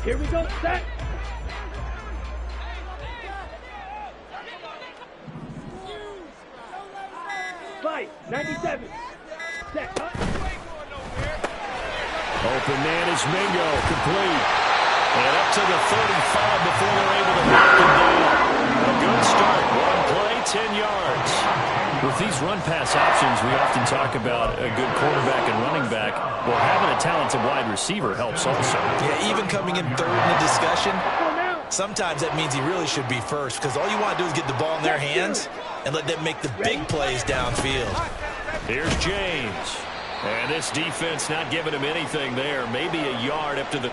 Here we go, set. Fight, 97. Set, cut. Open man is Mingo, complete. And up to the 35 before they're able to knock him down. A good start. One play, 10 yards. With these run-pass options, we often talk about a good quarterback and running back. Well, having a talented wide receiver helps also. Yeah, even coming in third in the discussion, sometimes that means he really should be first, because all you want to do is get the ball in their hands and let them make the big plays downfield. Here's James. And this defense not giving him anything there. Maybe a yard up to the...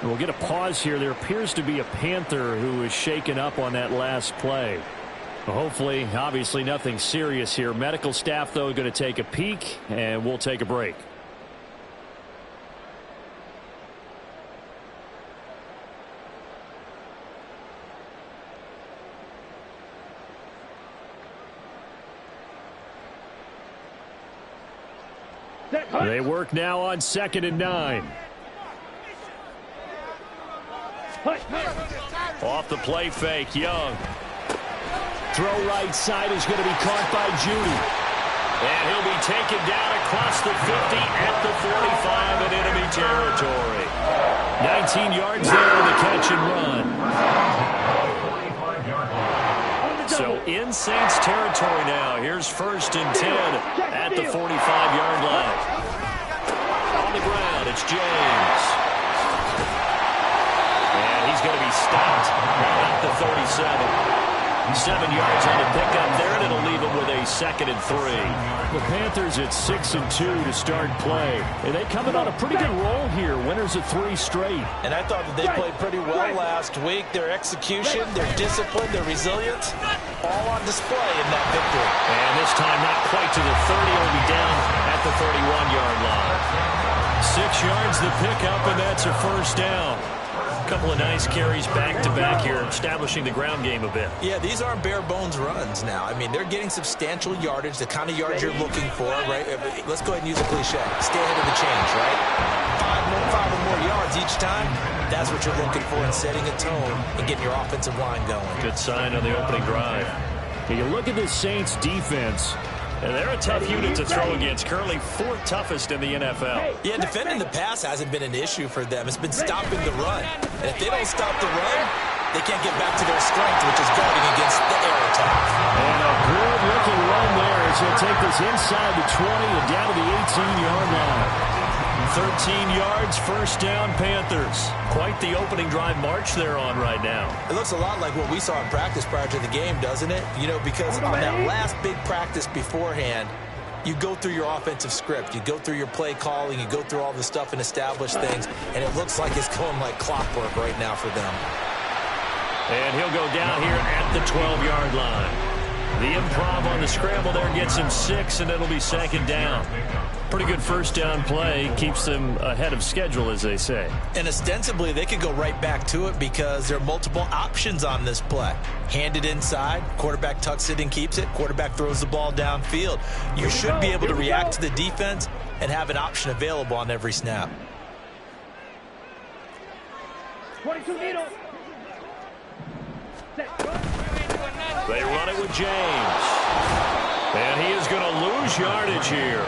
We'll get a pause here. There appears to be a Panther who is shaken up on that last play. Hopefully, obviously nothing serious here. Medical staff, though, going to take a peek, and we'll take a break. They work now on 2nd and 9. Off the play fake, Young. Throw right side is going to be caught by Judy. And he'll be taken down across the 50 at the 45 in enemy territory. 19 yards there on the catch and run. So in Saints territory now. Here's 1st and 10 at the 45-yard line. On the ground, it's James. And he's going to be stopped at the 37. 7 yards on the pickup there, and it'll leave him with a 2nd and 3. The Panthers at 6 and 2 to start play. And they coming on a pretty good roll here. Winners of 3 straight. And I thought that they played pretty well last week. Their execution, their discipline, their resilience, all on display in that victory. And this time not quite to the 30. Will be down at the 31-yard line. 6 yards the pickup, and that's a 1st down. Couple of nice carries back-to-back here, establishing the ground game a bit. Yeah, these aren't bare-bones runs now. I mean, they're getting substantial yardage, the kind of yards you're looking for, right? Let's go ahead and use a cliche. Stay ahead of the change, right? Five or more yards each time. That's what you're looking for in setting a tone and getting your offensive line going. Good sign on the opening drive. Hey, you look at this Saints defense. And they're a tough unit to throw against. Currently 4th toughest in the NFL. Yeah, defending the pass hasn't been an issue for them. It's been stopping the run. And if they don't stop the run, they can't get back to their strength, which is guarding against the air attack. And a good-looking run there as he'll take this inside the 20 and down to the 18-yard line. 13 yards, 1st down, Panthers. Quite the opening drive march they're on right now. It looks a lot like what we saw in practice prior to the game, doesn't it? You know, because on that last big practice beforehand, you go through your offensive script. You go through your play calling. You go through all the stuff and establish things. And it looks like it's going like clockwork right now for them. And he'll go down here at the 12-yard line. The improv on the scramble there gets him 6, and it'll be 2nd down. Pretty good 1st down play. Keeps them ahead of schedule, as they say. And ostensibly, they could go right back to it because there are multiple options on this play. Hand it inside. Quarterback tucks it and keeps it. Quarterback throws the ball downfield. You should be able to react to the defense and have an option available on every snap. 22 needles. They run it with James. And he is going to lose yardage here.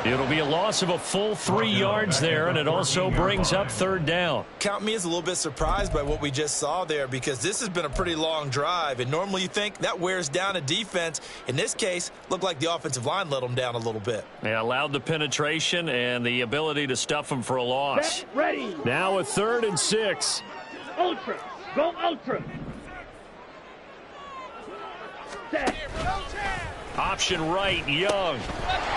It'll be a loss of a full 3 yards there, and it also brings up third down. Count me as a little bit surprised by what we just saw there, because this has been a pretty long drive, and normally you think that wears down a defense. In this case, looked like the offensive line let them down a little bit. They allowed the penetration and the ability to stuff them for a loss. Set, ready. Now a 3rd and 6. Ultra. Go ultra. Set. Option right, Young.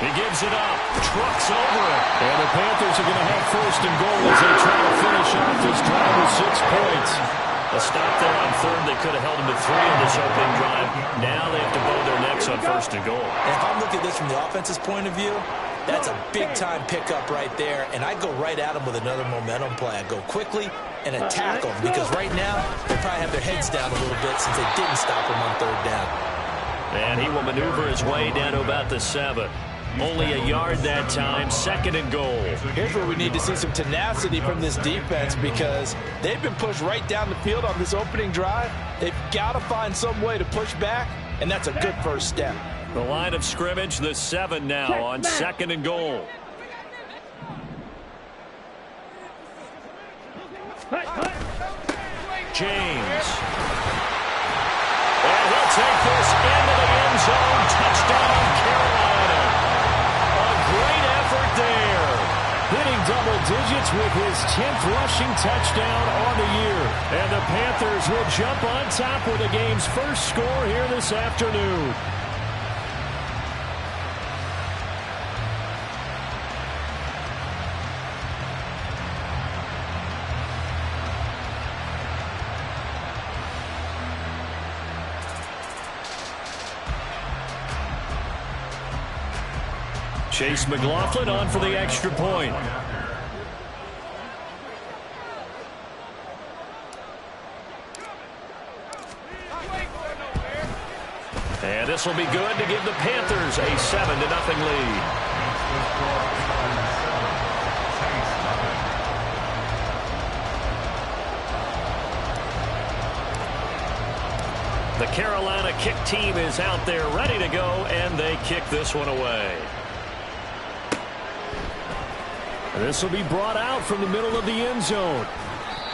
He gives it up, trucks over it. And the Panthers are going to have 1st and goal as they try to finish off this drive with 6 points. A stop there on 3rd. They could have held them to 3 in this opening drive. Now they have to bow their necks on 1st and goal. And if I'm looking at this from the offense's point of view, that's a big-time pickup right there, and I go right at them with another momentum play. I go quickly and attack them, because right now they probably have their heads down a little bit since they didn't stop them on 3rd down. And he will maneuver his way down to about the 7. Only a yard that time, 2nd and goal. Here's where we need to see some tenacity from this defense, because they've been pushed right down the field on this opening drive. They've got to find some way to push back, and that's a good first step. The line of scrimmage, the 7 now on 2nd and goal. James. And he'll take this into the end zone. Touchdown, Carolina. A great effort there. Hitting double digits with his 10th rushing touchdown on the year. And the Panthers will jump on top with the game's first score here this afternoon. Chase McLaughlin on for the extra point. And this will be good to give the Panthers a 7-0 lead. The Carolina kick team is out there ready to go, and they kick this one away. This will be brought out from the middle of the end zone.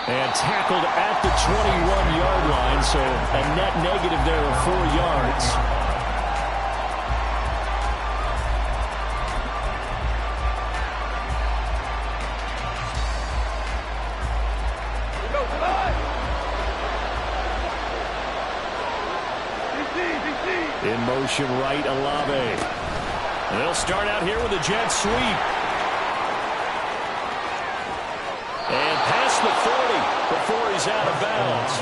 And tackled at the 21-yard line, so a net negative there of 4 yards. In motion right, Olave. They'll start out here with a jet sweep. And past the 40 before he's out of bounds.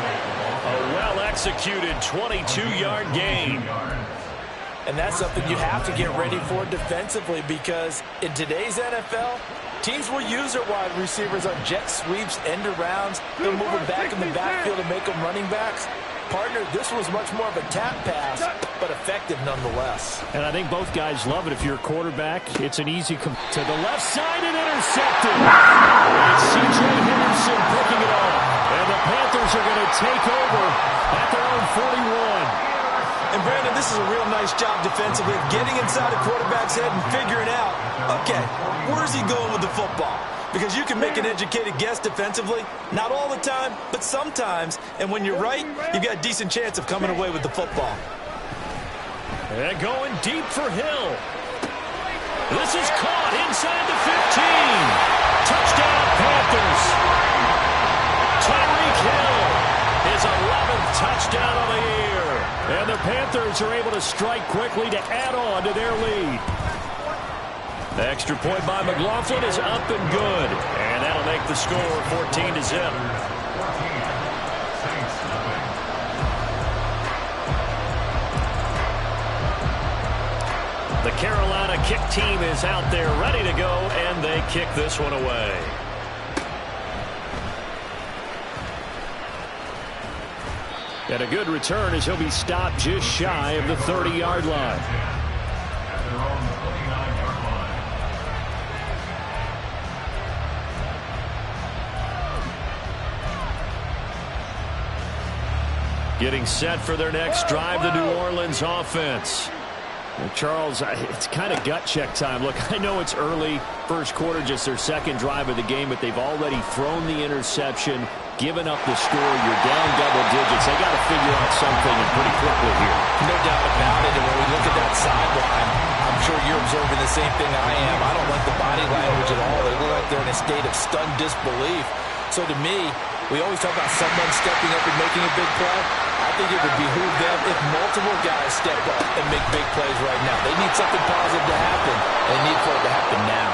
A well-executed 22-yard gain. And that's something you have to get ready for defensively, because in today's NFL, teams will use their wide receivers on jet sweeps, end arounds. They'll move them back in the backfield and make them running backs. Partner, this was much more of a tap pass, but effective nonetheless. And I think both guys love it. If you're a quarterback, it's an easy to the left side and intercepted. And C.J. Henderson picking it off. And the Panthers are going to take over at their own 41. And Brandon, this is a real nice job defensively of getting inside a quarterback's head and figuring out, okay, where's he going with the football? Because you can make an educated guess defensively, not all the time, but sometimes. And when you're right, you've got a decent chance of coming away with the football. And going deep for Hill. This is caught inside the 15. Touchdown, Panthers. Tyreek Hill, his 11th touchdown of the year. And the Panthers are able to strike quickly to add on to their lead. The extra point by McLaughlin is up and good. And that'll make the score 14-0. The Carolina kick team is out there ready to go, and they kick this one away. And a good return as he'll be stopped just shy of the 30-yard line. Getting set for their next drive, the New Orleans offense. Charles, it's kind of gut check time. Look, I know it's early, first quarter, just their second drive of the game, but they've already thrown the interception, given up the score. You're down double digits. They got to figure out something and pretty quickly here. No doubt about it. And when we look at that sideline, I'm sure you're observing the same thing I am. I don't like the body language at all. They look like they're in a state of stunned disbelief. So to me, we always talk about someone stepping up and making a big play. I think it would behoove them if multiple guys step up and make big plays right now. They need something positive to happen. They need for it to happen now.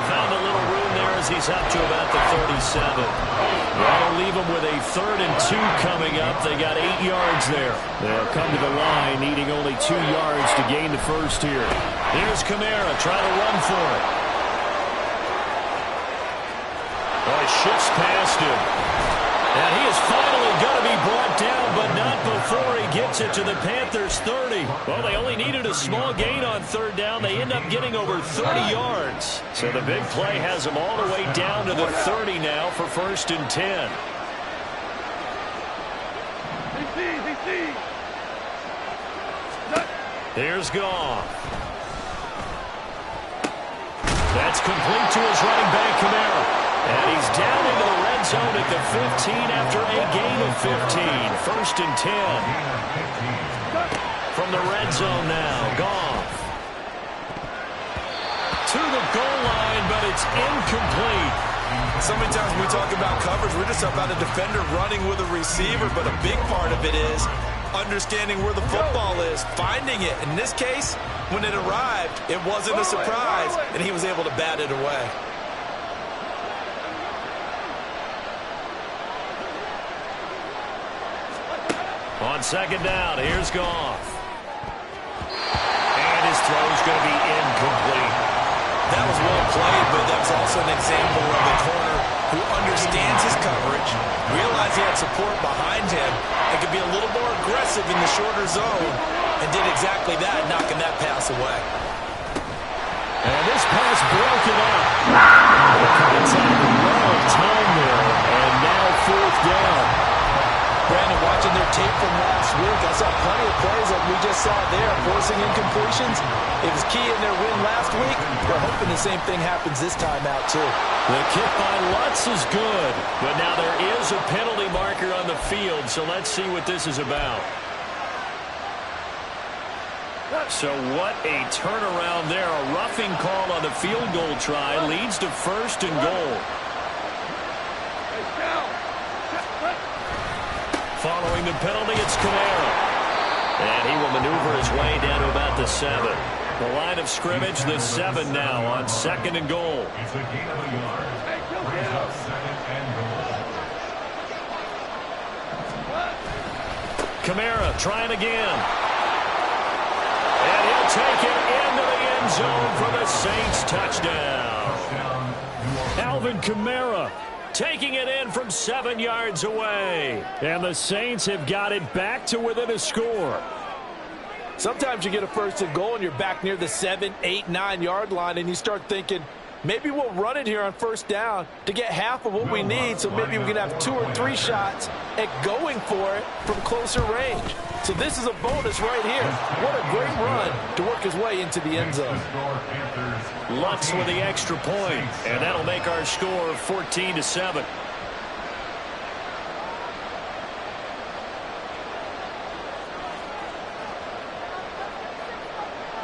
Found a little room there as he's up to about the 37. That'll leave him with a 3rd and 2 coming up. They got 8 yards there. They'll come to the line, needing only 2 yards to gain the first here. Here's Kamara trying to run for it. Boy, shifts past him. And he is finally going to be brought down, but not before he gets it to the Panthers' 30. Well, they only needed a small gain on 3rd down. They end up getting over 30 yards. So the big play has them all the way down to the 30 now for 1st and 10. Here's Goff. That's complete to his running back, Kamara. And he's down into the red zone at the 15 after a gain of 15. 1st and 10. From the red zone now, Goff. To the goal line, but it's incomplete. So many times when we talk about coverage, we're just talking about a defender running with a receiver, but a big part of it is understanding where the football is, finding it. In this case, when it arrived, it wasn't a surprise, and he was able to bat it away. On 2nd down, here's Goff. And his throw is going to be incomplete. That was well played, but that was also an example of a corner who understands his coverage, realized he had support behind him, and could be a little more aggressive in the shorter zone, and did exactly that, knocking that pass away. And this pass broken up. It's a lot of time there, and now 4th down. Brandon, watching their tape from last week, I saw plenty of plays that we just saw there, forcing incompletions. It was key in their win last week. We're hoping the same thing happens this time out, too. The kick by Lutz is good, but now there is a penalty marker on the field, so let's see what this is about. So what a turnaround there. A roughing call on the field goal try leads to 1st and goal. Following the penalty, it's Kamara. And he will maneuver his way down to about the 7. The line of scrimmage, the 7 now on 2nd and goal. Kamara trying again. And he'll take it into the end zone for the Saints touchdown. Alvin Kamara taking it in from 7 yards away. And the Saints have got it back to within a score. Sometimes you get a 1st and goal and you're back near the 7, 8, 9 yard line and you start thinking, maybe we'll run it here on 1st down to get half of what we need, so maybe we can have 2 or 3 shots at going for it from closer range. So this is a bonus right here. What a great run to work his way into the end zone. Lutz with the extra point, and that'll make our score 14-7.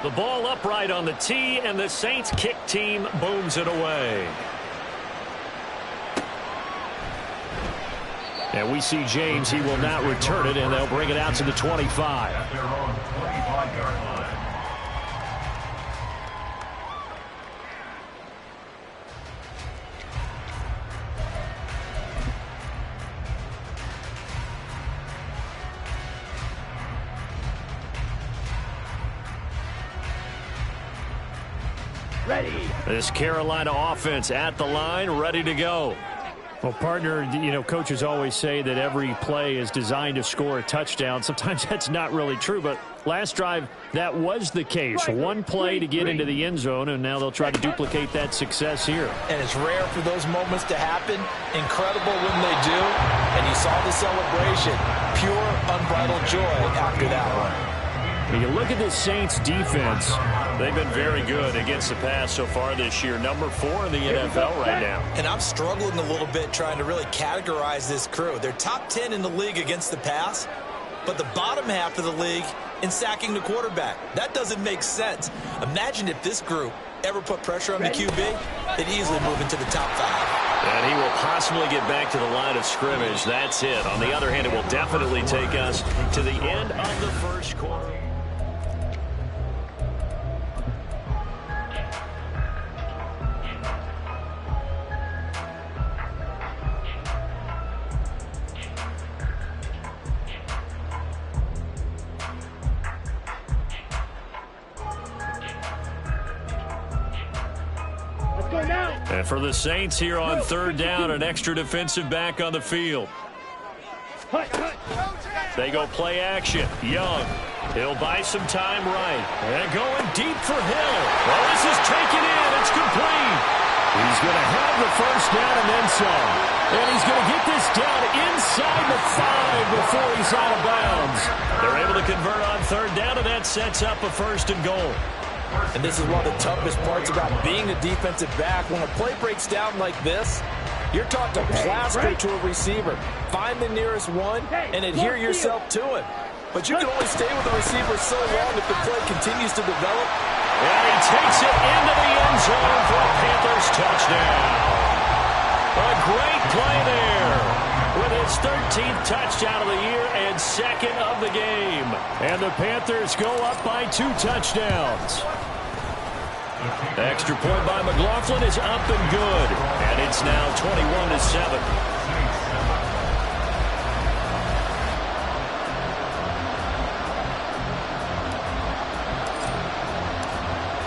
The ball upright on the tee, and the Saints kick team booms it away. And we see James. He will not return it, and they'll bring it out to the 25. At their own 25-yard line. Ready. This Carolina offense at the line, ready to go. Well, partner, you know, coaches always say that every play is designed to score a touchdown. Sometimes that's not really true, but last drive, that was the case. One play to get into the end zone, and now they'll try to duplicate that success here. And it's rare for those moments to happen. Incredible when they do. And you saw the celebration. Pure, unbridled joy after that one. When you look at the Saints defense, They've been very good against the pass so far this year. Number 4 in the NFL right now. And I'm struggling a little bit trying to really categorize this crew. They're top 10 in the league against the pass, but the bottom half of the league in sacking the quarterback. That doesn't make sense. Imagine if this group ever put pressure on the QB, they'd easily move into the top 5. And he will possibly get back to the line of scrimmage. That's it. On the other hand, it will definitely take us to the end of the first quarter. And for the Saints here on third down, an extra defensive back on the field. They go play action. Young. He'll buy some time right. And going deep for Hill. Well, this is taken in. It's complete. he's going to have the first down and then some. And he's going to get this down inside the 5 before he's out of bounds. They're able to convert on third down, and that sets up a 1st and goal. And this is one of the toughest parts about being a defensive back. When a play breaks down like this, you're taught to plaster to a receiver. Find the nearest one and adhere yourself to him. But you can only stay with the receiver so long if the play continues to develop. And he takes it into the end zone for a Panthers touchdown. A great play there with his 13th touchdown of the year and 2nd of the game. And the Panthers go up by 2 touchdowns. Extra point by McLaughlin is up and good. And it's now 21-7.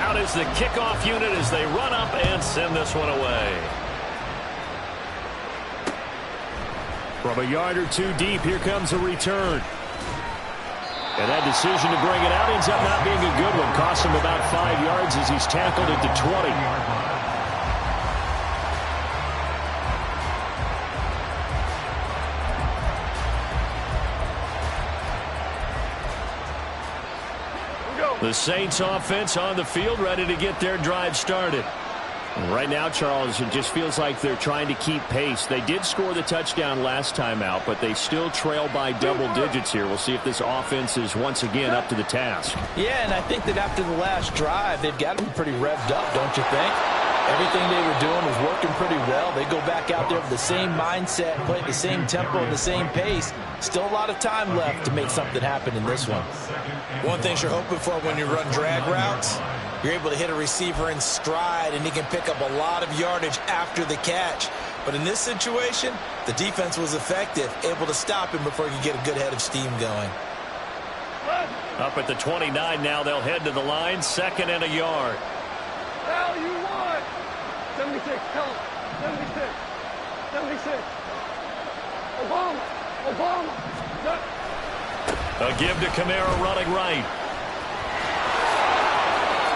Out is the kickoff unit as they run up and send this one away. From a yard or 2 deep, here comes a return. And that decision to bring it out ends up not being a good one. Costs him about 5 yards as he's tackled at the 20. The Saints offense on the field, ready to get their drive started. And right now, Charles, it just feels like they're trying to keep pace. They did score the touchdown last time out, but they still trail by double digits here. We'll see if this offense is once again up to the task. Yeah, and I think that after the last drive, they've got to be pretty revved up, don't you think? Everything they were doing was working pretty well. They go back out there with the same mindset, playing the same tempo and the same pace. Still a lot of time left to make something happen in this one. One thing you're hoping for when you run drag routes, you're able to hit a receiver in stride, and he can pick up a lot of yardage after the catch. But in this situation, the defense was effective, able to stop him before he could get a good head of steam going. Up at the 29 now, they'll head to the line, 2nd and a yard. Hell, you won! 76, help! 76, 76. Obama! A give to Kamara running right.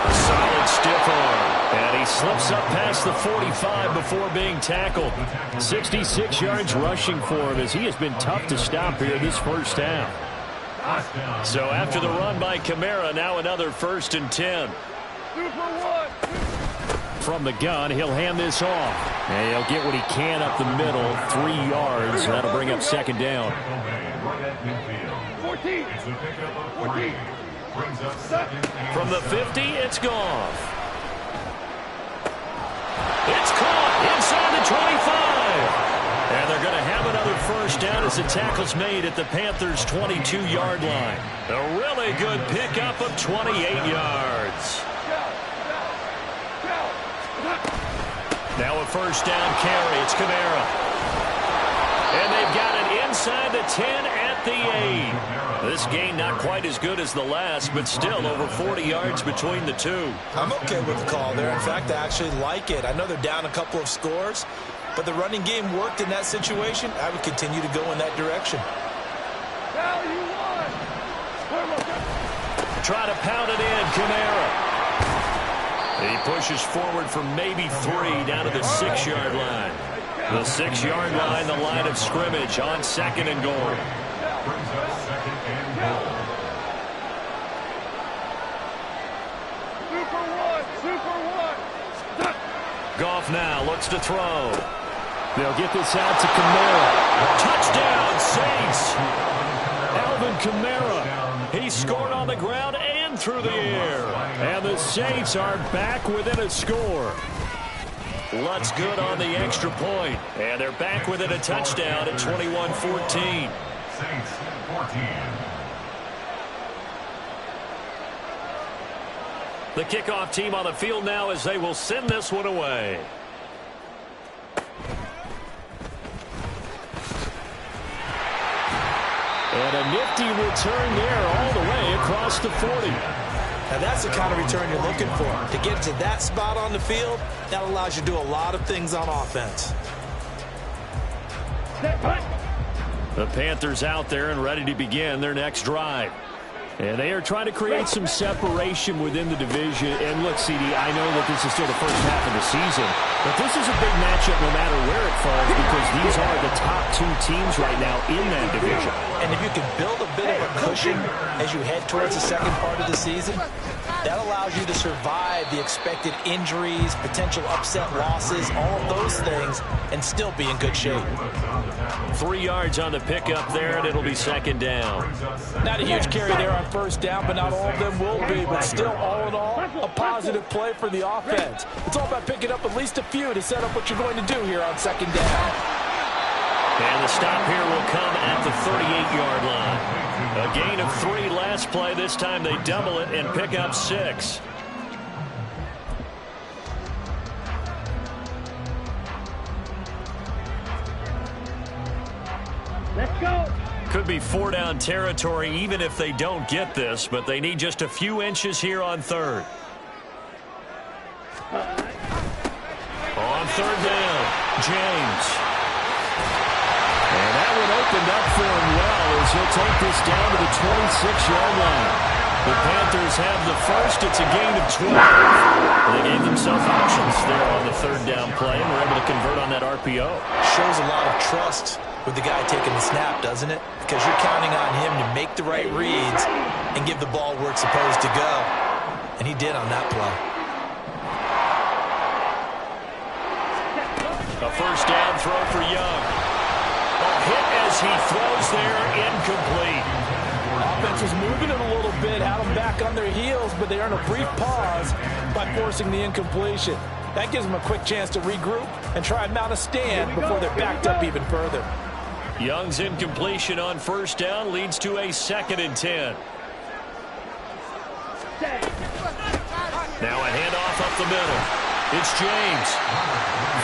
A solid stiff arm. And he slips up past the 45 before being tackled. 66 yards rushing for him as he has been tough to stop here this first half. So after the run by Kamara, now another 1st and 10. From the gun, he'll hand this off. And he'll get what he can up the middle, 3 yards. That'll bring up 2nd down. 14. 14. From the 50, it's Goff. It's caught inside the 25. And they're going to have another 1st down as the tackle's made at the Panthers' 22-yard line. A really good pickup of 28 yards. Now a 1st down carry. It's Kamara. And they've got it inside the 10 at the 8. This gain not quite as good as the last, but still over 40 yards between the two. I'm okay with the call there. In fact, I actually like it. I know they're down a couple of scores, but the running game worked in that situation. I would continue to go in that direction. Try to pound it in, Kamara. He pushes forward for maybe 3 down to the 6-yard line. The 6-yard line, the line of scrimmage on 2nd and goal. Goff now looks to throw. They'll get this out to Kamara. Touchdown, Saints. Alvin Kamara. He scored on the ground and through the air. And the Saints are back within a score. Lutz good on the extra point. And they're back within a touchdown at 21-14. Saints 14. The kickoff team on the field now as they will send this one away. And a nifty return there all the way across the 40. Now that's the kind of return you're looking for. To get to that spot on the field, that allows you to do a lot of things on offense. The Panthers out there and ready to begin their next drive. And they are trying to create some separation within the division. And look, CD, I know that this is still the first half of the season, but this is a big matchup no matter where it falls because these are the top two teams right now in that division. And if you can build a bit of a cushion as you head towards the second part of the season, that allows you to survive the expected injuries, potential upset losses, all of those things, and still be in good shape. 3 yards on the pickup there, and it'll be second down. Not a huge carry there on first down, but not all of them will be. But still, all in all, a positive play for the offense. It's all about picking up at least a few to set up what you're going to do here on second down. And the stop here will come at the 38-yard line. A gain of 3 last play. This time they double it and pick up 6. Let's go. Could be 4-down territory even if they don't get this, but they need just a few inches here on third. On third down, James. And that one opened up for him well as he'll take this down to the 26-yard line. The Panthers have the first. It's a gain of 12. They gave themselves options there on the third down play and were able to convert on that RPO. Shows a lot of trust with the guy taking the snap, doesn't it? Because you're counting on him to make the right reads and give the ball where it's supposed to go. And he did on that play. A first down throw for Young. A hit as he throws there, incomplete. Offense was moving it a little bit, had them back on their heels, but they earned a brief pause by forcing the incompletion. That gives them a quick chance to regroup and try and mount a stand before they're backed up even further. Young's incompletion on first down leads to a 2nd and 10. Now a handoff up the middle. It's James.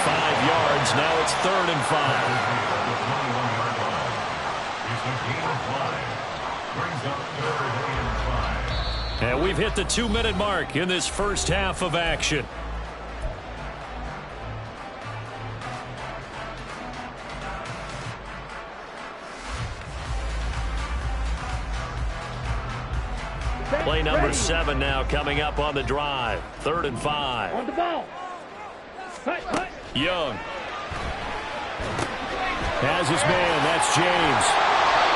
5 yards. Now it's 3rd and 5. And we've hit the 2-minute mark in this first half of action. Play number 7 now coming up on the drive. 3rd and 5. On the ball. Young. Has his man. That's James.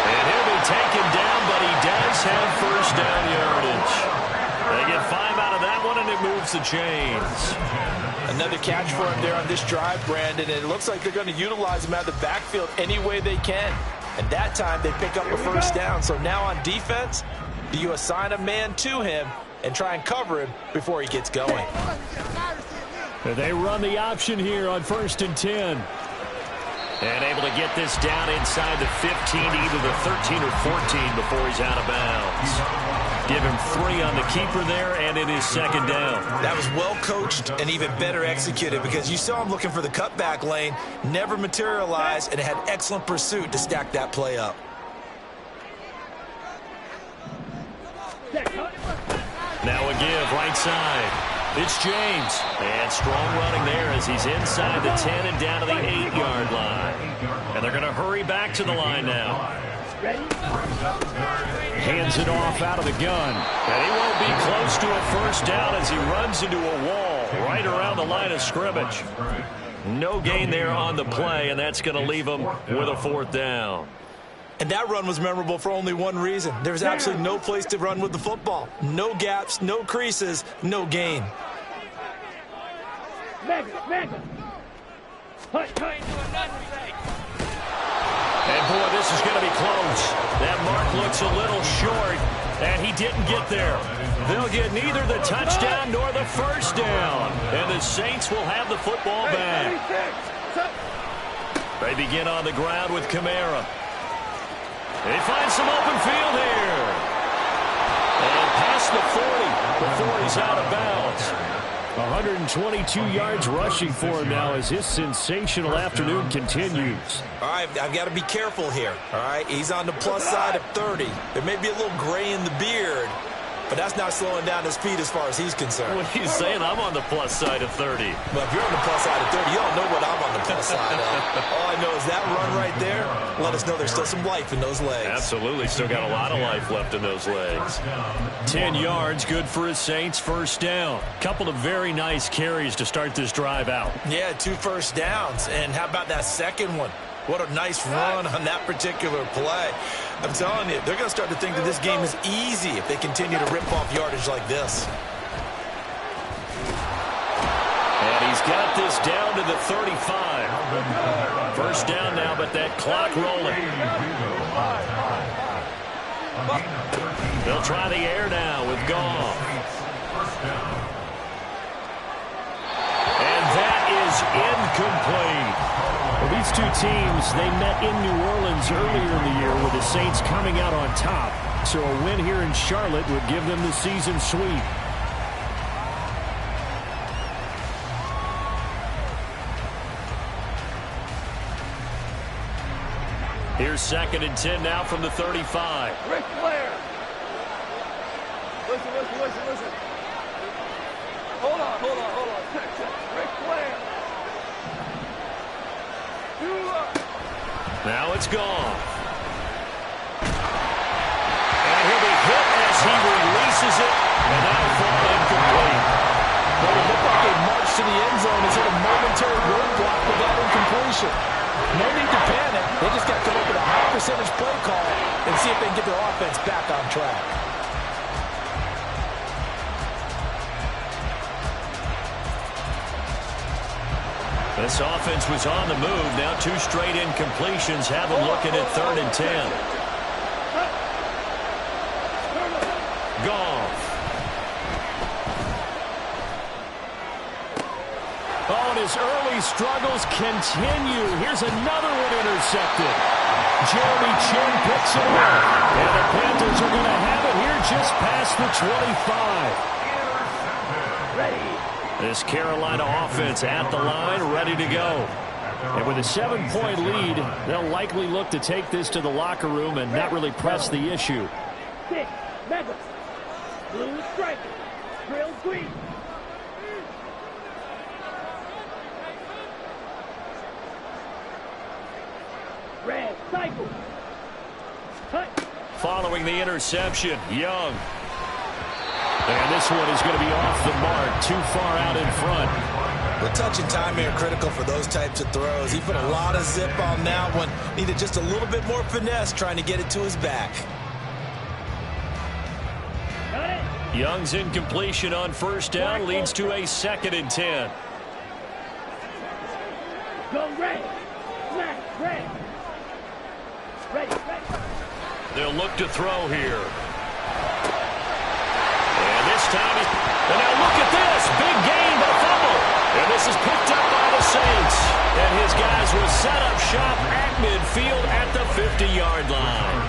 And he'll be taken down, but he does have first down yardage. They get 5 out of that one, and it moves the chains. Another catch for him there on this drive, Brandon, and it looks like they're going to utilize him out of the backfield any way they can. And that time they pick up a first down. So now on defense, do you assign a man to him and try and cover him before he gets going? They run the option here on 1st and 10. And able to get this down inside the 15 to either the 13 or 14 before he's out of bounds. Give him 3 on the keeper there, and it is 2nd down. That was well coached and even better executed because you saw him looking for the cutback lane, never materialized, and had excellent pursuit to stack that play up. Now a give right side. It's James. And strong running there as he's inside the 10 and down to the 8-yard line. And they're going to hurry back to the line now. Hands it off out of the gun. And he won't be close to a first down as he runs into a wall right around the line of scrimmage. No gain there on the play, and that's going to leave him with a 4th down. And that run was memorable for only one reason. There's absolutely no place to run with the football. No gaps, no creases, no gain. And boy, this is going to be close. That mark looks a little short, and he didn't get there. They'll get neither the touchdown nor the first down. And the Saints will have the football back. They begin on the ground with Kamara. They find some open field here. And past the 40 before he's out of bounds. 122 yards rushing for him now as his sensational afternoon continues. All right, I've got to be careful here. All right, he's on the plus side of 30. There may be a little gray in the beard, but that's not slowing down his speed as far as he's concerned. What are you saying? I'm on the plus side of 30. Well, if you're on the plus side of 30, you don't know what I'm on the plus side of. All I know is that run right there let us know there's still some life in those legs. Absolutely. Still got a lot of life left in those legs. 10 yards, good for his Saints, first down. Couple of very nice carries to start this drive out. Yeah, 2 first downs. And how about that second one? What a nice run on that particular play. I'm telling you, they're going to start to think that this game is easy if they continue to rip off yardage like this. And he's got this down to the 35. First down now, but that clock rolling. They'll try the air now with Goff. And that is incomplete. Well, these two teams, they met in New Orleans earlier in the year with the Saints coming out on top. So a win here in Charlotte would give them the season sweep. Here's 2nd and 10 now from the 35. Ric Flair. Listen. Hold on. Check. Ric Flair. Now it's gone. And he'll be hit as he releases it, and that'll fall incomplete. Well, it looked like a march to the end zone is hit a momentary roadblock with that incompletion. No need to panic. They just got to come up with a high percentage play call and see if they can get their offense back on track. This offense was on the move. Now 2 straight incompletions have them looking at 3rd and 10. Goff. Oh, and his early struggles continue. Here's another one intercepted. Jeremy Chin picks it up. And the Panthers are going to have it here just past the 25. Ready. This Carolina offense at the line, ready to go. And with a 7-point lead, they'll likely look to take this to the locker room and not really press the issue. 6, Mega. Blue striker. Drill green. Red cycle. Cut. Following the interception, Young. And this one is going to be off the mark, too far out in front. The touch and timing are critical for those types of throws. He put a lot of zip on that one. Needed just a little bit more finesse trying to get it to his back. Young's incompletion on first down leads to a 2nd and 10. Go red. Smash red. Ready. They'll look to throw here. And this time, and now look at this. Big gain, but a fumble. And this is picked up by the Saints. And his guys will set up shop at midfield at the 50-yard line.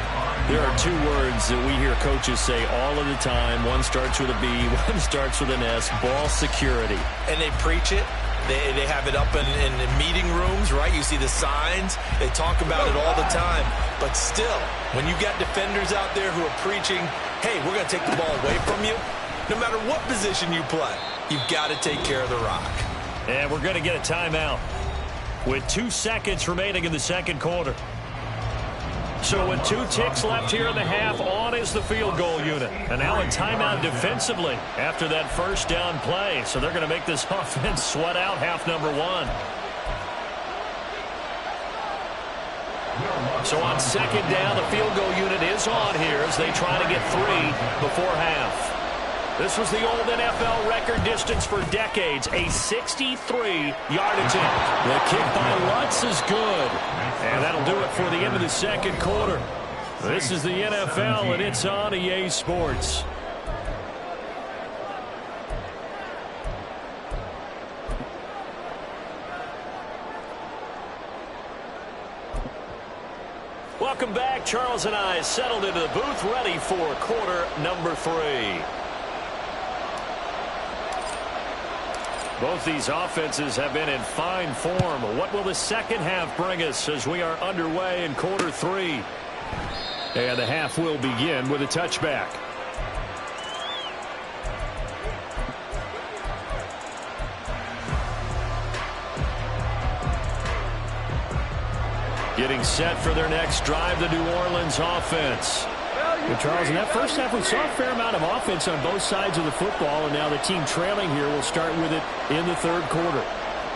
There are 2 words that we hear coaches say all of the time. One starts with a B, one starts with an S, ball security. And they preach it. They have it up in meeting rooms, right? You see the signs. They talk about it all the time. But still, when you got defenders out there who are preaching, hey, we're going to take the ball away from you, no matter what position you play, you've got to take care of the rock. And we're going to get a timeout with 2 seconds remaining in the second quarter. So with 2 ticks left here in the half, on is the field goal unit. And now a timeout defensively after that first down play. So they're going to make this offense sweat out half number 1. So on second down, the field goal unit is on here as they try to get 3 before half. This was the old NFL record distance for decades, a 63-yard attempt. The kick by Lutz is good. And that'll do it for the end of the second quarter. This is the NFL, and it's on EA Sports. Welcome back. Charles and I settled into the booth, ready for quarter number 3. Both these offenses have been in fine form. What will the second half bring us as we are underway in quarter 3? And the half will begin with a touchback. Getting set for their next drive, the New Orleans offense. Well, Charles, in that first half, we saw a fair amount of offense on both sides of the football, and now the team trailing here will start with it in the third quarter.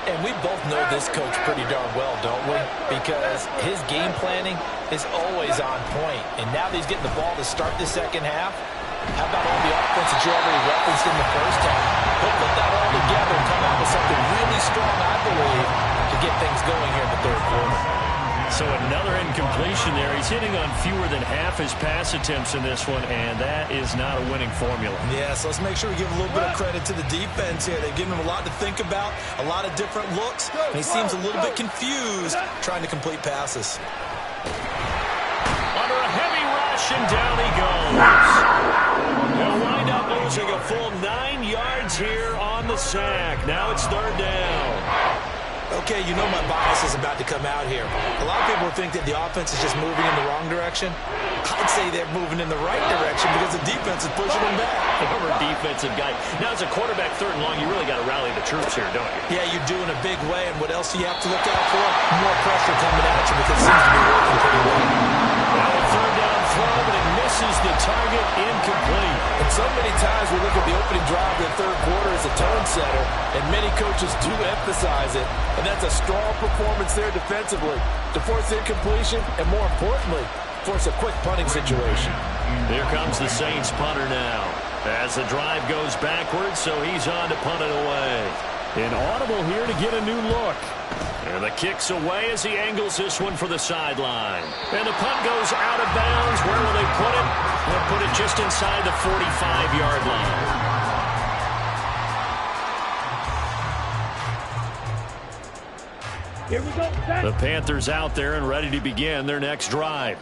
And we both know this coach pretty darn well, don't we? Because his game planning is always on point. And now that he's getting the ball to start the second half, how about all the offense that you already referenced in the first half? He'll put that all together and come out with something really strong, I believe, to get things going here in the third quarter. So another incompletion there. He's hitting on fewer than half his pass attempts in this one, and that is not a winning formula. Yeah, so let's make sure we give a little bit of credit to the defense here. They've given him a lot to think about, a lot of different looks, and he seems a little bit confused trying to complete passes. Under a heavy rush, and down he goes. He'll wind up losing a full 9 yards here on the sack. Now it's third down. Okay, you know my bias is about to come out here. A lot of people think that the offense is just moving in the wrong direction. I'd say they're moving in the right direction because the defense is pushing them back. Former defensive guy. Now, as a quarterback, third and long, you really got to rally the troops here, don't you? Yeah, you do in a big way. And what else do you have to look out for? More pressure coming at you because it seems to be working pretty well. Now a third down throw, but it misses the target, incomplete. And so many times we look at the opening drive of the third quarter as a tone setter, and many coaches do emphasize it. And that's a strong performance there defensively to force incompletion and, more importantly, force a quick punting situation. Here comes the Saints punter now as the drive goes backwards, so he's on to punt it away. An audible here to get a new look. And the kick's away as he angles this one for the sideline. And the punt goes out of bounds. Where will they put it? They'll put it just inside the 45-yard line. Here we go. The Panthers out there and ready to begin their next drive.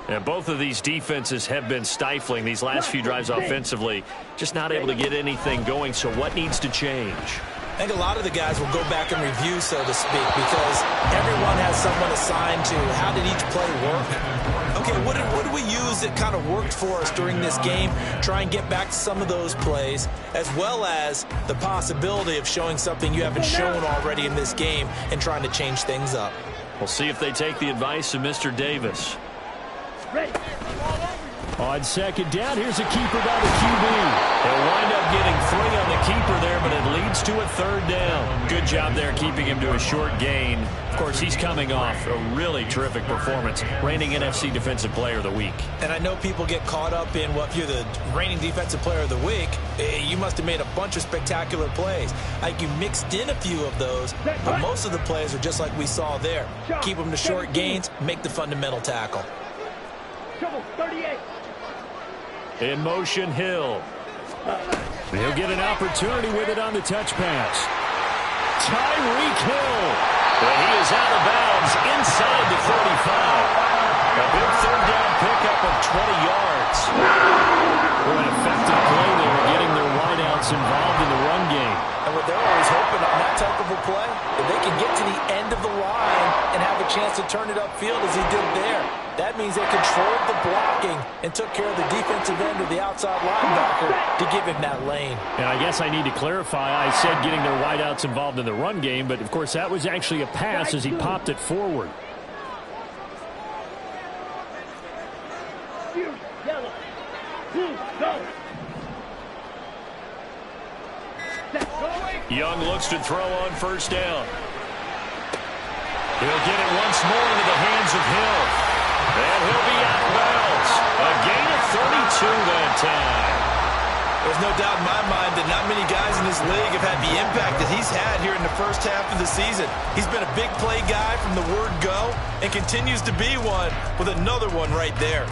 And both of these defenses have been stifling these last few drives offensively. Just not able to get anything going. So what needs to change? I think a lot of the guys will go back and review, so to speak, because everyone has someone assigned to how did each play work. Okay, what did we use that kind of worked for us during this game? Try and get back to some of those plays, as well as the possibility of showing something you haven't shown already in this game and trying to change things up. We'll see if they take the advice of Mr. Davis. Ready. On second down, here's a keeper by the QB. They'll wind up getting 3 on the keeper there, but it leads to a third down. Good job there keeping him to a short gain. Of course, he's coming off a really terrific performance, reigning NFC Defensive Player of the Week. And I know people get caught up in, well, if you're the reigning Defensive Player of the Week, you must have made a bunch of spectacular plays. Like you mixed in a few of those, but most of the plays are just like we saw there. Keep them to short gains, make the fundamental tackle. Trouble, 38. In motion, Hill. He'll get an opportunity with it on the touch pass. Tyreek Hill. But he is out of bounds inside the 35. A big third down pickup of 20 yards. An effective play there, getting their wideouts involved in the run game. And what they're always hoping on that type of a play, if they can get to the end of the line and have a chance to turn it upfield as he did there. That means they controlled the blocking and took care of the defensive end of the outside linebacker to give him that lane. And I guess I need to clarify. I said getting their wideouts involved in the run game, but of course that was actually a pass as he popped it forward. Yellow. Blue, go. Young looks to throw on first down. He'll get it once more into the hands of Hill. And he'll be out of bounds. A gain of 32 that time. There's no doubt in my mind that not many guys in this league have had the impact that he's had here in the first half of the season. He's been a big play guy from the word go and continues to be one with another one right there.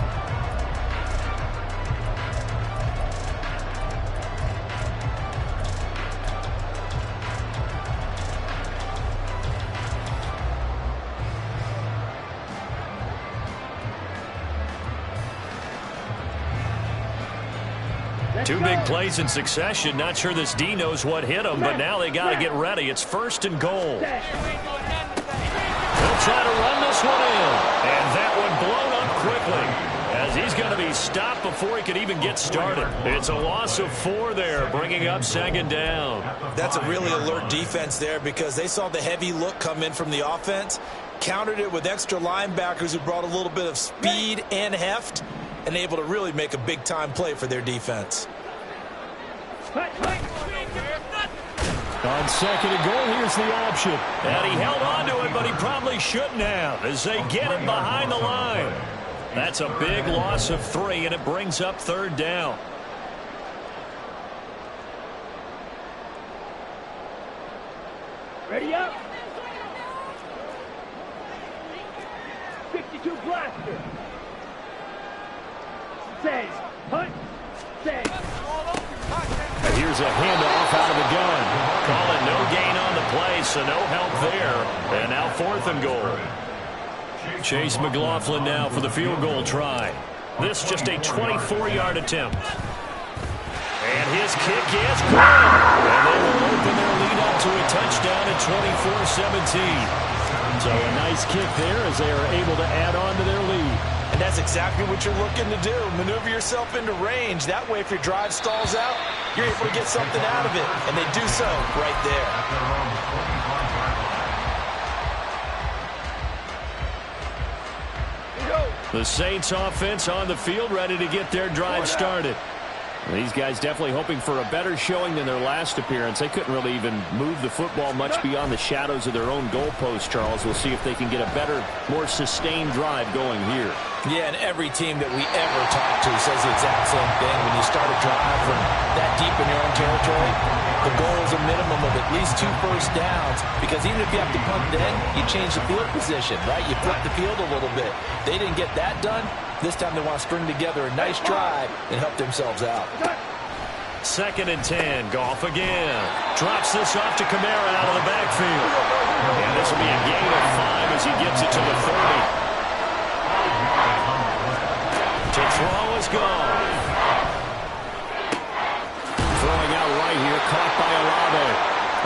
Two big plays in succession. Not sure this D knows what hit him, but now they got to get ready. It's 1st and goal. They'll try to run this one in. And that one blown up quickly as he's going to be stopped before he could even get started. It's a loss of 4 there, bringing up 2nd down. That's a really alert defense there because they saw the heavy look come in from the offense, countered it with extra linebackers who brought a little bit of speed and heft, and able to really make a big-time play for their defense. On 2nd and goal, here's the option. And he held on to it, but he probably shouldn't have as they get him behind the line. That's a big loss of 3, and it brings up 3rd down. Ready up. 52 blaster. Says, hunt, says. And here's a handoff out of the gun. Call it no gain on the play, so no help there. And now 4th and goal. Chase McLaughlin now for the field goal try. This just a 24-yard attempt. And his kick is good. And they will open their lead up to a touchdown at 24-17. So a nice kick there as they are able to add on to their lead. And that's exactly what you're looking to do. Maneuver yourself into range. That way, if your drive stalls out, you're able to get something out of it. And they do so right there. The Saints offense on the field, ready to get their drive started. These guys definitely hoping for a better showing than their last appearance. They couldn't really even move the football much beyond the shadows of their own goalpost, Charles. We'll see if they can get a better, more sustained drive going here. Yeah, and every team that we ever talk to says the exact same thing. When you start a drive from that deep in your own territory, the goal is a minimum of at least 2 first downs, because even if you have to punt then, you change the field position, right? You flip the field a little bit. They didn't get that done. This time they want to string together a nice drive and help themselves out. 2nd and 10. Goff again. Drops this off to Kamara out of the backfield. And this will be a gain of 5 as he gets it to the 30. To throw is gone. Throwing out right here, caught by Olave.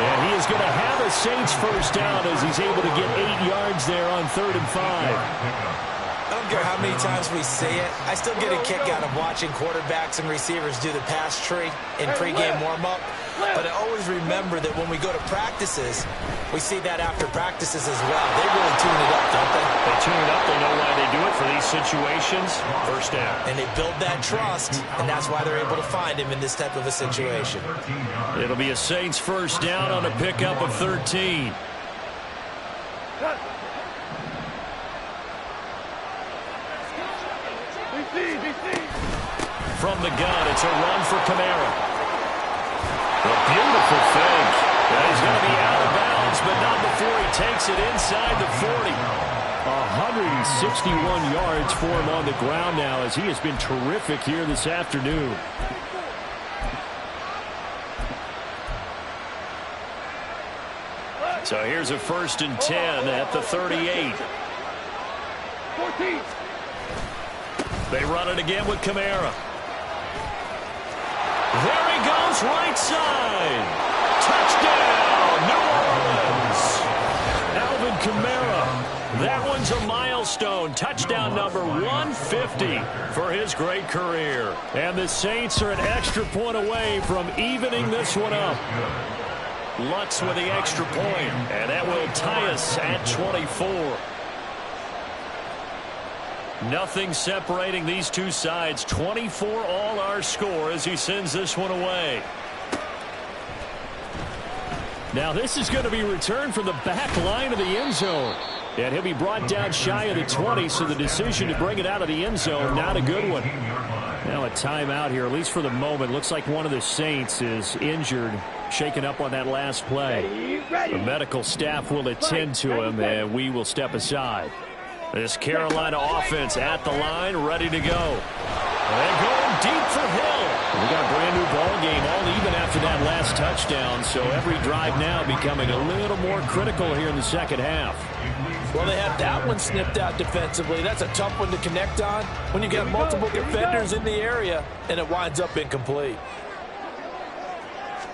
And he is going to have a Saints first down as he's able to get 8 yards there on 3rd and 5. I don't care how many times we say it, I still get a kick out of watching quarterbacks and receivers do the pass tree in pregame warm-up. But I always remember that when we go to practices, we see that after practices as well. They really tune it up, don't they? They tune it up. They know why they do it for these situations. First down. And they build that trust, and that's why they're able to find him in this type of a situation. It'll be a Saints first down on a pickup of 13. From the gun, it's a run for Kamara. A beautiful fake. And he's going to be out of bounds, but not before he takes it inside the 40. 161 yards for him on the ground now as he has been terrific here this afternoon. So here's a 1st and 10 at the 38. 14. They run it again with Kamara. There he goes, right side. Touchdown, New Orleans. Alvin Kamara. That one's a milestone. Touchdown number 150 for his great career. And the Saints are an extra point away from evening this one up. Lutz with the extra point, and that will tie us at 24. Nothing separating these two sides. 24 all our score as he sends this one away. Now this is going to be returned from the back line of the end zone. And he'll be brought down shy of the 20, so the decision to bring it out of the end zone, not a good one. Now a timeout here, at least for the moment. Looks like one of the Saints is injured, shaken up on that last play. The medical staff will attend to him, and we will step aside. This Carolina offense at the line, ready to go. And going deep for Hill. We got a brand new ball game, all even after that last touchdown. So every drive now becoming a little more critical here in the second half. Well, they had that one snipped out defensively. That's a tough one to connect on when you got multiple defenders in the area, and it winds up incomplete.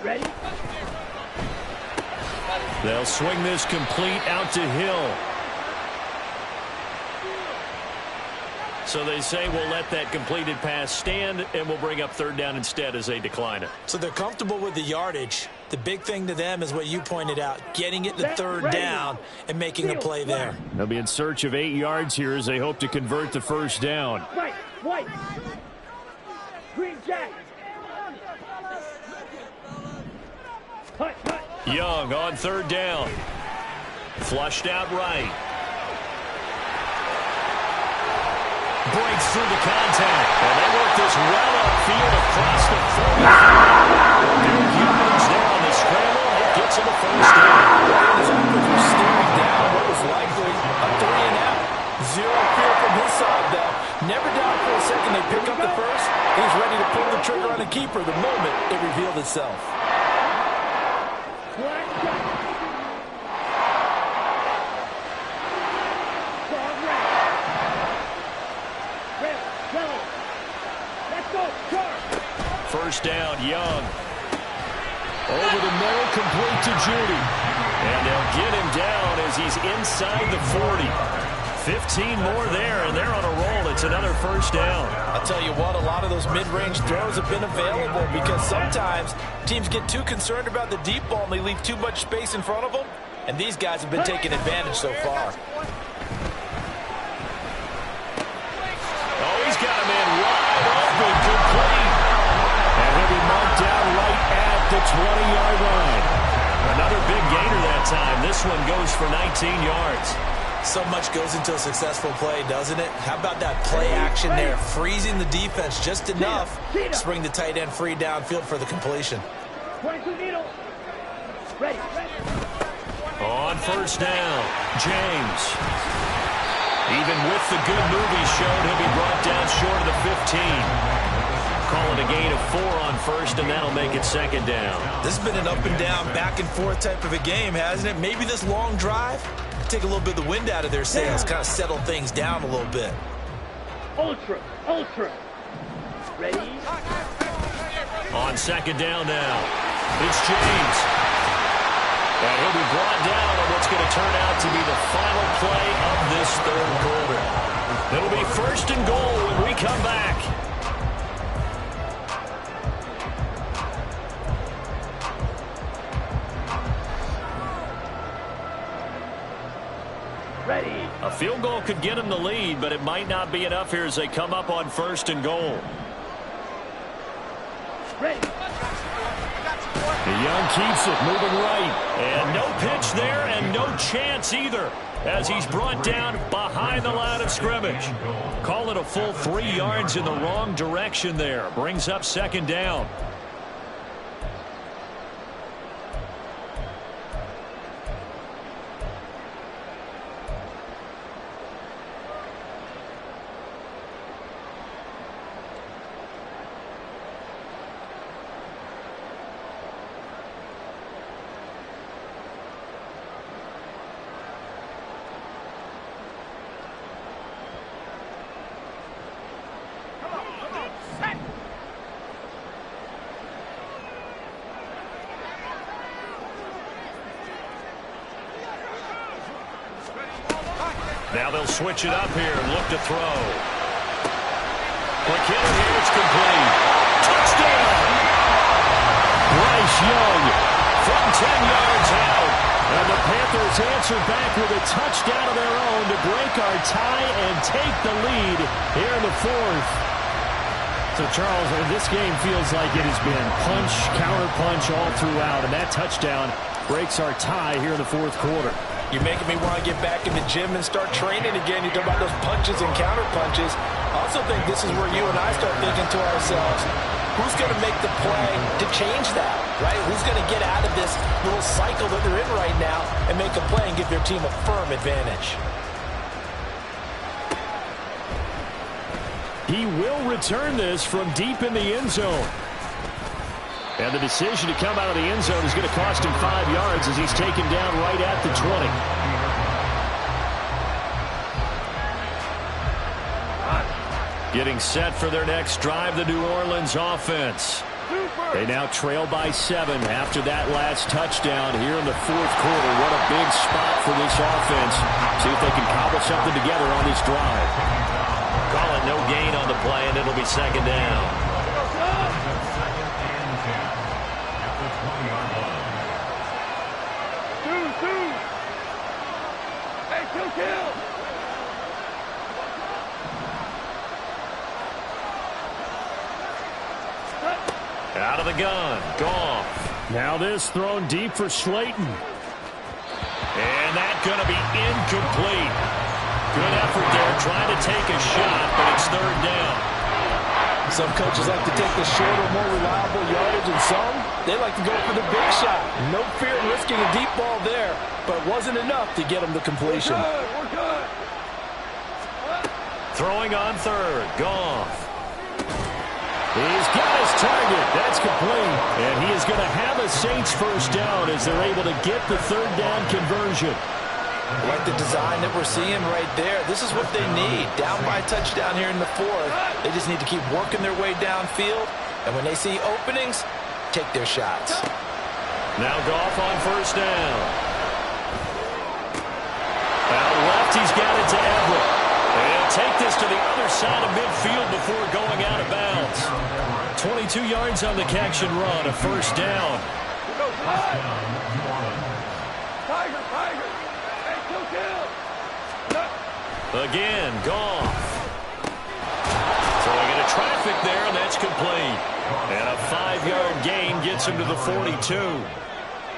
Ready? They'll swing this complete out to Hill. So they say we'll let that completed pass stand, and we'll bring up third down instead as they decline it. So they're comfortable with the yardage. The big thing to them is what you pointed out, getting it to third down and making a play there. They'll be in search of 8 yards here as they hope to convert the first down. White. Green jacket. Hut. Young on third down. Flushed out right. Breaks through the contact. And they work this well upfield across the 40. Big yards there on the scramble. It gets him a first down. His offense was staring down what was likely a 3-and-out. Zero fear from his side, though. Never doubt for a second they pick up the first. He's ready to pull the trigger on a keeper the moment it revealed itself. First down, Young. Over the middle, complete to Judy. And they'll get him down as he's inside the 40. 15 more there, and they're on a roll. It's another first down. I'll tell you what, a lot of those mid-range throws have been available because sometimes teams get too concerned about the deep ball and they leave too much space in front of them, and these guys have been taking advantage so far. Oh, he's got him in wide open, complete. And he'll be marked down right at the 20-yard line. Another big gainer that time. This one goes for 19 yards. So much goes into a successful play, doesn't it? How about that play action there? Freezing the defense just enough to bring the tight end free downfield for the completion. 22 needle. Ready. On first down, James. Even with the good move he showed, he'll be brought down short of the 15. Call it a gain of 4 on first, and that'll make it second down. This has been an up and down, back and forth type of a game, hasn't it? Maybe this long drive take a little bit of the wind out of their sails, kind of settle things down a little bit. Ultra. Ready? On second down now, it's James. And he'll be brought down on what's going to turn out to be the final play of this third quarter. It'll be first and goal when we come back. Ready. A field goal could get them the lead, but it might not be enough here as they come up on first and goal. Ready. Young keeps it moving right. And no pitch there and no chance either as he's brought down behind the line of scrimmage. Call it a full 3 yards in the wrong direction there. Brings up second down. Now they'll switch it up here and look to throw. Quick hit here, it's complete. Touchdown! Bryce Young from 10 yards out. And the Panthers answer back with a touchdown of their own to break our tie and take the lead here in the fourth. So, Charles, this game feels like it has been punch, counter punch all throughout, and that touchdown breaks our tie here in the fourth quarter. You're making me want to get back in the gym and start training again. You talk about those punches and counter punches. I also think this is where you and I start thinking to ourselves, who's going to make the play to change that, right? Who's going to get out of this little cycle that they're in right now and make a play and give their team a firm advantage? He will return this from deep in the end zone. And the decision to come out of the end zone is going to cost him 5 yards as he's taken down right at the 20. Getting set for their next drive, the New Orleans offense. They now trail by 7 after that last touchdown here in the fourth quarter. What a big spot for this offense. See if they can cobble something together on this drive. Call it no gain on the play, and it'll be second down. Out of the gun, Goff. Now this thrown deep for Slayton. And that's going to be incomplete. Good effort there, trying to take a shot, but it's third down. Some coaches like to take the shorter, more reliable yardage, and some, they like to go for the big shot. No fear in risking a deep ball there, but it wasn't enough to get them the completion. We're good. Throwing on third, Goff. He's got his target. That's complete. And he is going to have a Saints first down as they're able to get the third down conversion. I like the design that we're seeing right there. This is what they need. Down by a touchdown here in the fourth. They just need to keep working their way downfield. And when they see openings, take their shots. Now Goff on first down. Out left, he's got it to Everett. They'll take this to the other side of midfield before going out of bounds. 22 yards on the catch and run, a first down. Tiger. Hey, kill. Again, Goff. Throwing into traffic there, and that's complete. And a 5-yard gain gets him to the 42.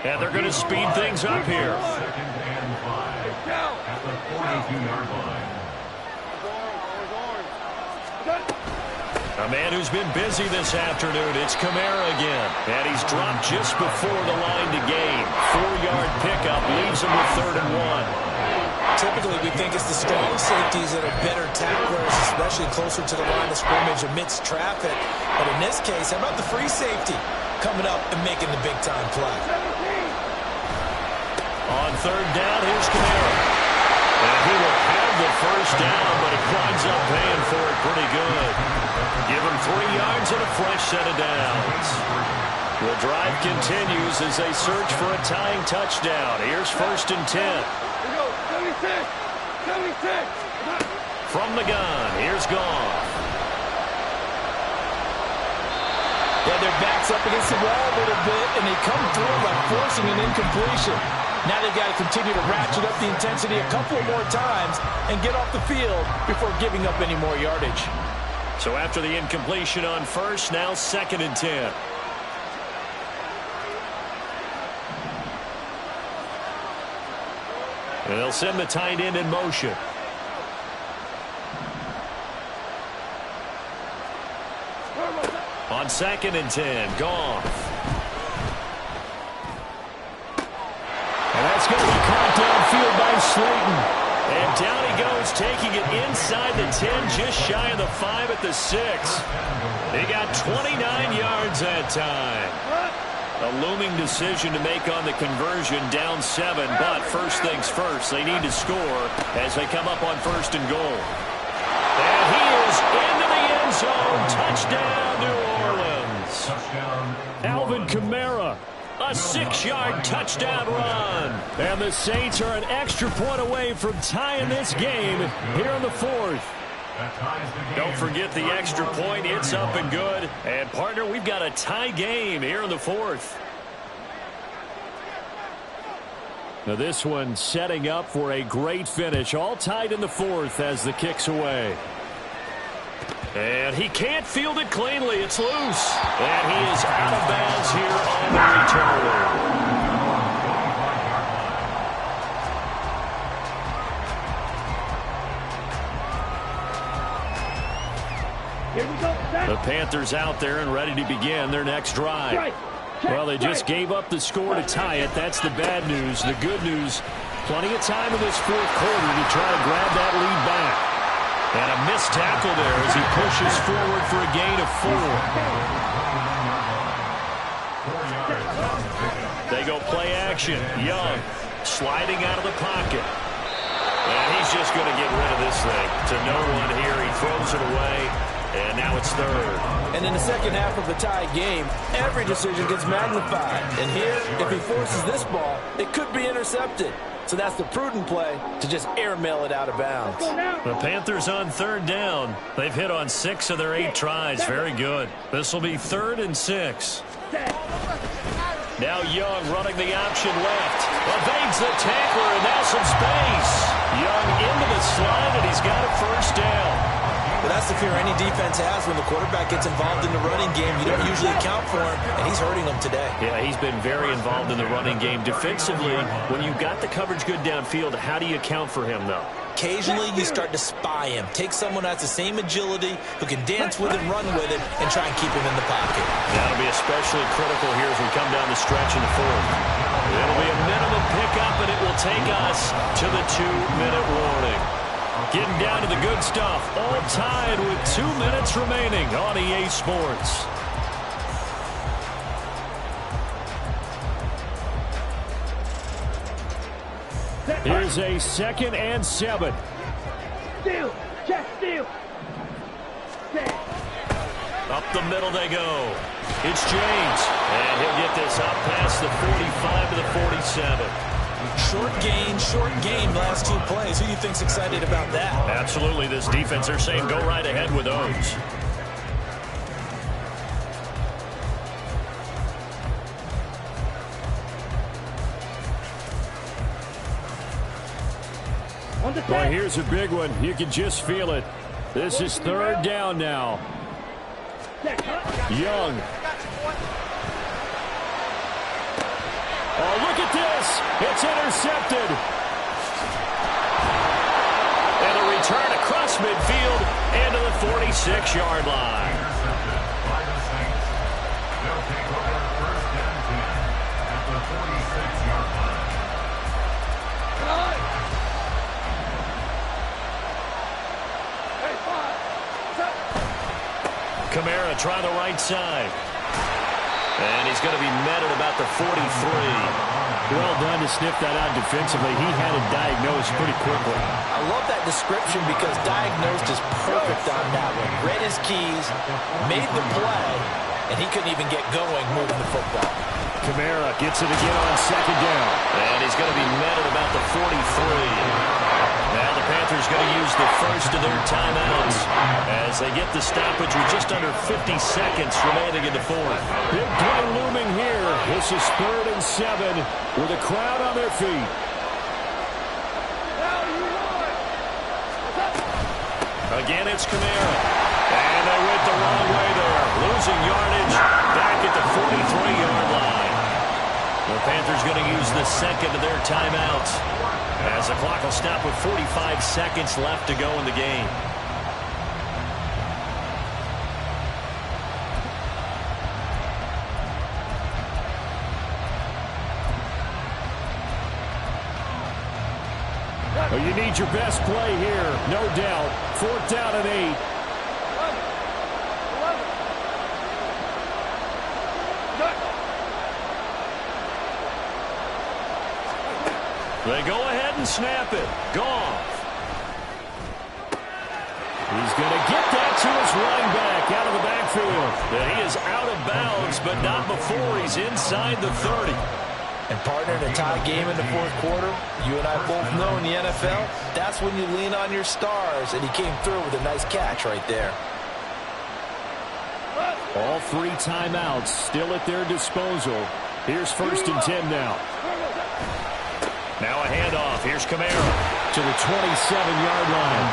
And they're going to speed things up here. Second and 5 at the 42-yard line. A man who's been busy this afternoon, it's Kamara again. And he's dropped just before the line to gain. 4-yard pickup leaves him with 3rd and 1. Typically, we think it's the strong safeties that are better tacklers, especially closer to the line of scrimmage amidst traffic. But in this case, how about the free safety coming up and making the big-time play? On third down, here's Kamara. And he will have the first down, but it winds up paying for it pretty good. Give him 3 yards and a fresh set of downs. The drive continues as they search for a tying touchdown. Here's 1st and 10. Here we go. 76. From the gun, here's Goff. Yeah, their back's up against the wall a little bit, and they come through by forcing an incompletion. Now they've got to continue to ratchet up the intensity a couple more times and get off the field before giving up any more yardage. So after the incompletion on first, now 2nd and 10. And they'll send the tight end in motion. On 2nd and 10, Goff. And that's going to be caught downfield by Slayton. And down he goes, taking it inside the 10, just shy of the 5 at the 6. They got 29 yards that time. A looming decision to make on the conversion, down 7. But first things first, they need to score as they come up on 1st and goal. And he is into the end zone. Touchdown, New Orleans. Alvin Kamara. A 6-yard touchdown run. And the Saints are an extra point away from tying this game here in the fourth. Don't forget the extra point. It's up and good. And, partner, we've got a tie game here in the fourth. Now this one setting up for a great finish. All tied in the fourth as the kick's away. And he can't field it cleanly. It's loose. And he is out of bounds here on the return. The Panthers out there and ready to begin their next drive. Well, they just gave up the score to tie it. That's the bad news. The good news, plenty of time in this fourth quarter to try to grab that lead back. And a missed tackle there as he pushes forward for a gain of 4. They go play action. Young sliding out of the pocket. And he's just going to get rid of this thing to no one here. He throws it away, and now it's third. And in the second half of a tie game, every decision gets magnified. And here, if he forces this ball, it could be intercepted. So that's the prudent play to just airmail it out of bounds. The Panthers on third down. They've hit on 6 of their 8 tries. Very good. This will be 3rd and 6. Now Young running the option left. Evades the tackler, and now some space. Young into the slide, and he's got a first down. Well, that's the fear any defense has when the quarterback gets involved in the running game. You don't usually account for him, and he's hurting them today. Yeah, he's been very involved in the running game. Defensively, when you've got the coverage good downfield, how do you account for him, though? Occasionally, you start to spy him. Take someone who has the same agility, who can dance with him, run with him, and try and keep him in the pocket. That'll be especially critical here as we come down the stretch in the fourth. It'll be a minimum pickup, and it will take us to the 2-minute warning. Getting down to the good stuff, all tied with 2 minutes remaining on EA Sports. Here's a 2nd and 7. Steal! Check steal! Up the middle they go. It's James, and he'll get this up past the 45 to the 47. Short game, last 2 plays. Who do you think's excited about that? Absolutely, this defense, they're saying go right ahead with those. Well, here's a big one. You can just feel it. This is 3rd down now. Young. Oh, look at this. It's intercepted. And a return across midfield and to the 46-yard line. They'll take over 1st and 10 at the 46-yard line. Kamara try the right side. And he's going to be met at about the 43. Well done to sniff that out defensively. He had it diagnosed pretty quickly. I love that description because diagnosed is perfect on that one. Read his keys, made the play, and he couldn't even get going moving the football. Kamara gets it again on 2nd down. And he's going to be met at about the 43. Now the Panthers going to use the first of their timeouts as they get the stoppage with just under 50 seconds remaining in the fourth. Big play looming here. This is 3rd and 7 with a crowd on their feet. Again, it's Kamara. And they went the wrong way there. Losing yardage back at the 43-yard line. The Panthers going to use the second of their timeouts as the clock will stop with 45 seconds left to go in the game. Well, you need your best play here, no doubt. 4th down and 8. They go ahead and snap it. Goff. He's going to get that to his running back out of the backfield. And he is out of bounds, but not before he's inside the 30. And partner, in a tie game in the fourth quarter, you and I both know in the NFL, that's when you lean on your stars, and he came through with a nice catch right there. All 3 timeouts still at their disposal. Here's 1st and 10 now. Now a handoff. Here's Kamara to the 27-yard line.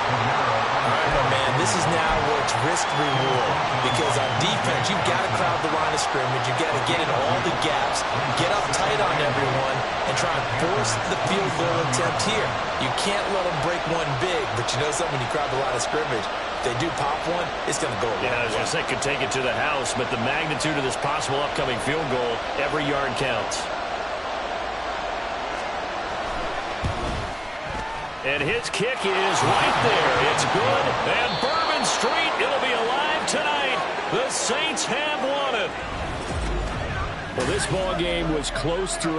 All right, my man, this is now where it's risk-reward. Because on defense, you've got to crowd the line of scrimmage. You've got to get in all the gaps, get up tight on everyone, and try and force the field goal attempt here. You can't let them break one big, but you know something, when you crowd the line of scrimmage, If they do pop one, it's going to go away. Yeah, I was going to say, could take it to the house, but the magnitude of this possible upcoming field goal, every yard counts. And his kick is right there. It's good. And Bourbon Street, it'll be alive tonight. The Saints have won it. Well, this ball game was close through